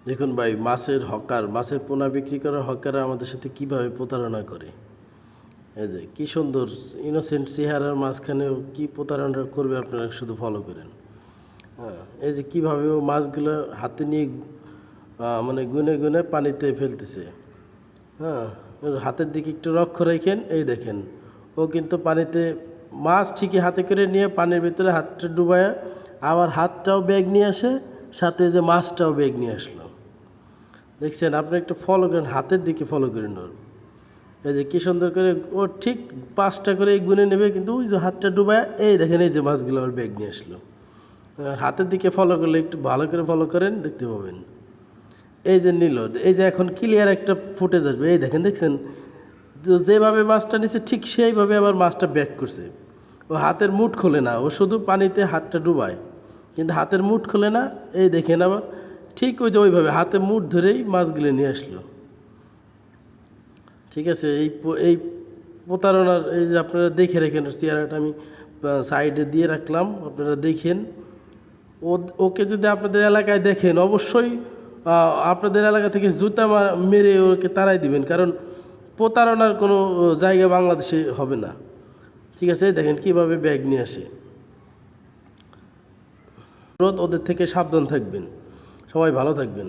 দেখুন ভাই, মাছের হকার, মাছের পোনা বিক্রি করার হকাররা আমাদের সাথে কিভাবে প্রতারণা করে। এই যে কি সুন্দর ইনোসেন্ট চেহারার মাঝখানেও কি প্রতারণা করবে, আপনারা শুধু ফলো করেন। হ্যাঁ, এই যে কীভাবে ও মাছগুলো হাতে নিয়ে মানে গুনে গুনে পানিতে ফেলতেছে। হ্যাঁ, ওর হাতের দিকে একটু লক্ষ্য রাখেন, এই দেখেন ও কিন্তু পানিতে মাছ ঠিকই হাতে করে নিয়ে পানির ভিতরে হাতটা ডুবায়, আবার হাতটাও ব্যাগ নিয়ে আসে, সাথে যে মাছটাও ব্যাগ নিয়ে আসলো। দেখছেন, আপনি একটু ফলো করেন, হাতের দিকে ফলো করেন ওর। এই যে কী সুন্দর করে ও ঠিক 5টা করে গুনে নেবে, কিন্তু ওই যে হাতটা ডুবায়, এই দেখেন এই যে মাছগুলো ওর ব্যাগ নিয়ে আসলো। আর হাতের দিকে ফলো করলে একটু ভালো করে ফলো করেন, দেখতে পাবেন। এই যে নিল, এই যে এখন ক্লিয়ার একটা ফুটেজ আসবে, এই দেখেন, দেখছেন যেভাবে মাছটা নিছে ঠিক সেইভাবে আবার মাছটা ব্যাক করছে। ও হাতের মুঠ খোলে না, ও শুধু পানিতে হাতটা ডুবায়, কিন্তু হাতের মুঠ খোলে না। এই দেখেন আবার ঠিক ওই যে ওইভাবে হাতে মুঠ ধরেই মাছগুলো নিয়ে আসলো। ঠিক আছে, এই প্রতারণার এই যে আপনারা দেখে রাখেন, চেহারাটা আমি সাইডে দিয়ে রাখলাম, আপনারা দেখেন। ওকে যদি আপনাদের এলাকায় দেখেন, অবশ্যই আপনাদের এলাকা থেকে জুতা মেরে ওকে তাড়াই দিবেন, কারণ প্রতারণার কোনো জায়গা বাংলাদেশে হবে না। ঠিক আছে, দেখেন কীভাবে ব্যাগ নিয়ে আসে। ওদের থেকে সাবধান থাকবেন। সবাই ভালো থাকবেন।